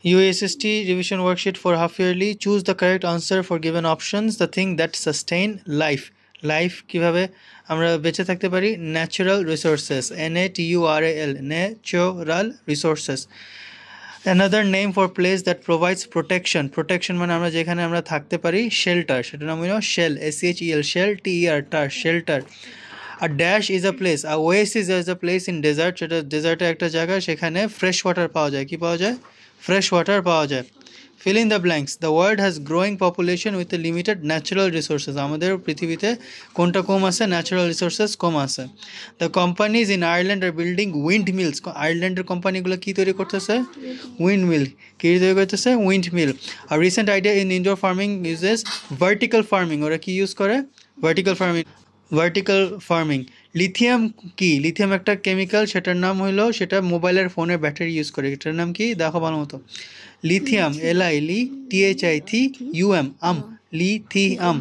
UASST revision worksheet for half yearly. Choose the correct answer for given options. The thing that sustain life. Life কিভাবে আমরা বেঁচে থাকতে পারি? Natural resources. NATURAL. Natural resources. Another name for place that provides protection. Protection মানে আমরা যেখানে আমরা থাকতে পারি, shelter. সেটা নাম হলো shell. SHEL. Shell. TER. tar. Shelter. A dash is a place. A oasis is a place in desert. সেটা ডেজার্টে একটা জায়গা, সেখানে ফ্রেশ ওয়াটার পাওয়া যায়। কি পাওয়া যায়? ফ্রেশ ওয়াটার পাওয়া যায়। Fill in the blanks. The world has growing population with a limited natural resources. আমাদের পৃথিবীতে কোনটা কম আছে? ন্যাচারাল রিসোর্সেস কম আছে। The companies in Ireland are building windmills. আয়ারল্যান্ডের কোম্পানিগুলো কি তৈরি করতেছে? উইন্ডমিল। কি তৈরি করতেছে? Windmill. A recent idea in indoor farming uses vertical farming. ওরা কি ইউজ করে? Vertical farming. Vertical farming. Lithium কি? লিথিয়াম একটা কেমিক্যাল, সেটার নাম হইলো, সেটা মোবাইলের ফোনের ব্যাটারি ইউজ করে। এটার নাম কি? দেখো ভালো মতো। Lithium. LITHIUM। Lithium.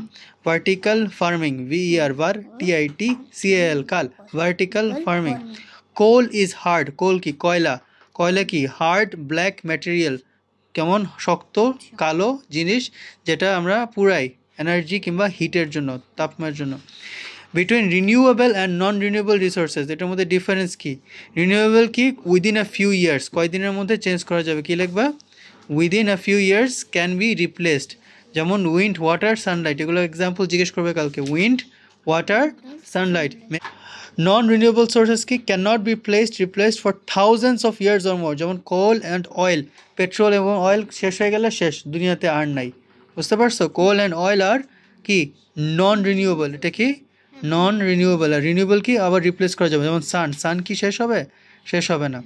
Vertical farming. VER var TITCAL কাল। Vertical farming. Coal is hard. Coal কি? কয়লা। কয়লা কি? Hard black material. কেমন? শক্ত কালো জিনিস, যেটা আমরা পুরাই এনার্জি কিংবা হিটের জন্য, তাপমার জন্য। Between renewable and non renewable resources, এটার মধ্যে ডিফারেন্স কি? রিনিউয়েবল কি? উইদিন আ ফিউ ইয়ার্স, কয়দিনের মধ্যে চেঞ্জ করা যাবে। কি লিখবা? Within a few years can be replaced. যেমন উইন্ড, ওয়াটার, সানলাইট, এগুলো এক্সাম্পল জিজ্ঞেস করবে কালকে। Wind, water, sunlight. Non renewable sources কি? Can not be replaced for thousands of years or more. যেমন কোল অ্যান্ড অয়েল। পেট্রোল এবং oil শেষ হয়ে গেলে শেষ, দুনিয়াতে আর নাই। বুঝতে পারছো? কোল অ্যান্ড অয়েল আর কি? নন রিনিউয়েবল। এটা কি? নন রিনিউয়েবল। আর রিনিউয়েবল কি? আবার রিপ্লেস করা যাবে। যেমন সান কি শেষ হবে? শেষ হবে না।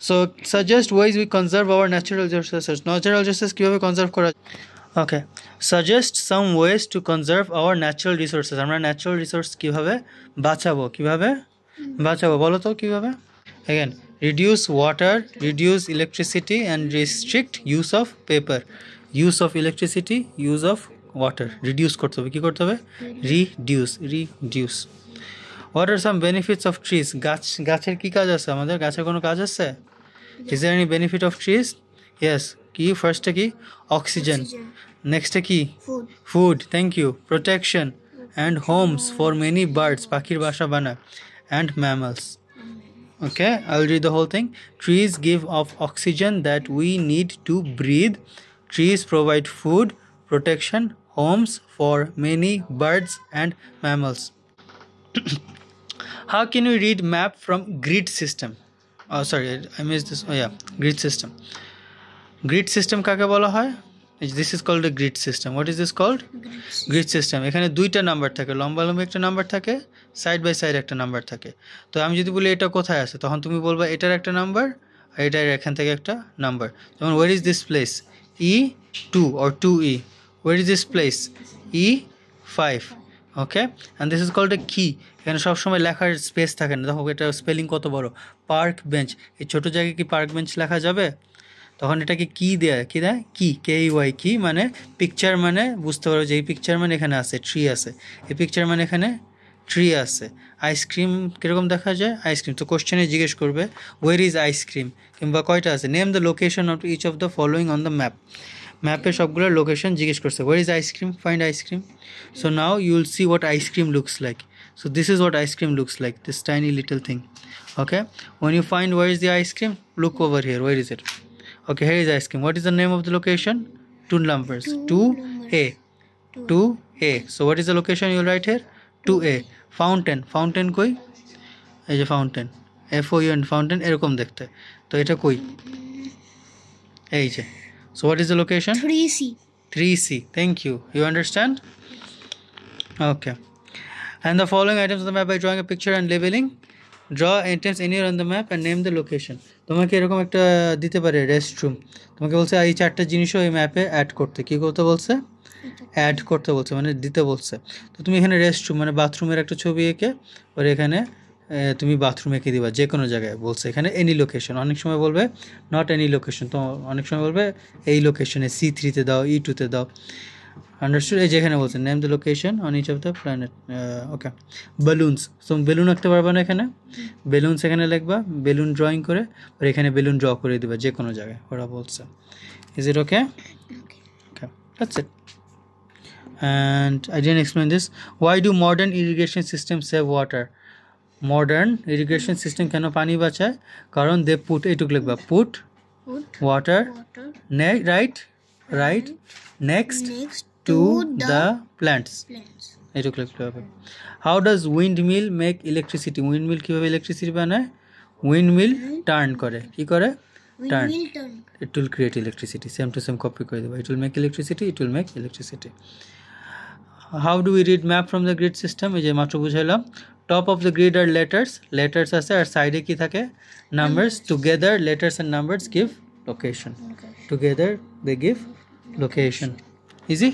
So suggest wise we conserve our natural resources. Natural resources কীভাবে কনজার্ভ করা? Okay, suggest some ways to conserve our natural resources. আমরা ন্যাচারাল রিসোর্স কীভাবে বাঁচাবো? কীভাবে বাঁচাবো বলো তো কীভাবে? Again, reduce water, reduce electricity and restrict use of paper. Use of electricity, use of water, reduce করতে হবে। কী করতে হবে? Reduce. What are some benefits of trees? গাছের কী কাজ আছে? আমাদের গাছের কোনো কাজ আছে? Is there any benefit of trees? Yes. কি? ফার্স্টে কি? অক্সিজেন। নেক্সটে কি? Food. Thank you. Protection and homes for many birds, পাখির বাসা বানায়, and mammals. Okay, I'll read the whole thing. Trees give off oxygen that we need to breathe. Trees provide food, protection, homes for many birds and mammals. How can we read map from grid system? Oh, sorry, I missed this. Oh yeah, grid system. Grid system কাকে বলা হয়? This is called a grid system. What is this called? Grid system. এখানে দুইটা number থাকে, লম্বালম্বি একটা number থাকে, side by side একটা number থাকে। তো আমি যদি বলি এটা কোথায় আছে, তখন তুমি বলবা এটার একটা নাম্বার আর এটার এখান থেকে একটা নাম্বার। যেমন where is this place? E2 or 2E. Where is this place? E5. Okay, and this is called a কি। এখানে সবসময় লেখার স্পেস থাকে না। দেখো এটা স্পেলিং কত বড়। পার্ক বেঞ্চ, এই ছোটো জায়গায় কি পার্ক বেঞ্চ লেখা যাবে? তখন এটাকে কি দেয়? কি দেয়? কি, KEY। কি মানে? পিকচার মানে বুঝতে পারো যে এই পিকচার মানে এখানে আছে ট্রি আছে, এই পিকচার মানে এখানে ট্রি আছে। আইসক্রিম কীরকম দেখা যায়? আইসক্রিম। তো কোশ্চেনে জিজ্ঞেস করবে ওয়ের ইজ আইসক্রিম, কিংবা কয়টা আছে, name the location of each of the following on the map. ম্যাপে সবগুলোর লোকেশন জিজ্ঞেস করছে। Where is ice cream? Find ice cream. So now you will see what ice cream looks like. So this is what ice cream looks like, this tiny little thing. Okay, when you find where is the ice cream, look over here, where is it? Okay, here is ice cream. What is the name of the location? 2 numbers. 2A. 2A. So what is the location you will write here? 2A. Fountain. Fountain koi? এই যে fountain, FOUN, fountain এরকম দেখতে। তো এটা কই? এই যে। So what is the location? 3C. 3C. Thank you. You understand? Okay. And the following items on the map by drawing a picture and labeling. Draw items anywhere on the map and name the location. তোমাকে এরকম একটা দিতে পারে restroom, তোমাকে বলছে এই 4টা জিনিসও এই ম্যাপে অ্যাড করতে। কী করতে বলছে? অ্যাড করতে বলছে, মানে দিতে বলছে। তো তুমি এখানে রেস্টরুম মানে বাথরুমের একটা ছবি এঁকে ওর এখানে তুমি বাথরুম এঁকে দিবা যে কোনো জায়গায়। বলছে এখানে এনি লোকেশন, অনেক সময় বলবে নট এনি লোকেশন, তো অনেক সময় বলবে এই লোকেশনে, C3-তে দাও, E2-তে দাও। আন্ডারস্টুড এই যেখানে বলছেন name the location on each of the planet okay balloons so balloon আঁকতে পারবা না এখানে বেলুনস এখানে লিখবা বেলুন ড্রয়িং করে আর এখানে বেলুন ড্র করে দিবা যে কোনো জায়গায় ওরা বলছে is it okay okay that's it and I didn't explain this. Why do modern irrigation systems save water? Modern irrigation system কেন পানি বাঁচায় কারণ they put এইটুক লিখবা put water right next to the plants এইটুক লিখতে হবে how does windmill make electricity windmill কিভাবে ইলেকট্রিসিটি বানায় windmill টার্ন করে কি করে turn it will create electricity same to same copy করে দেবা it will make electricity how do we read map from the grid system এই যে মাত্র বুঝাইলাম top of the grid are letters আছে আর সাইডে কি থাকে numbers together letters and numbers give location together they give location easy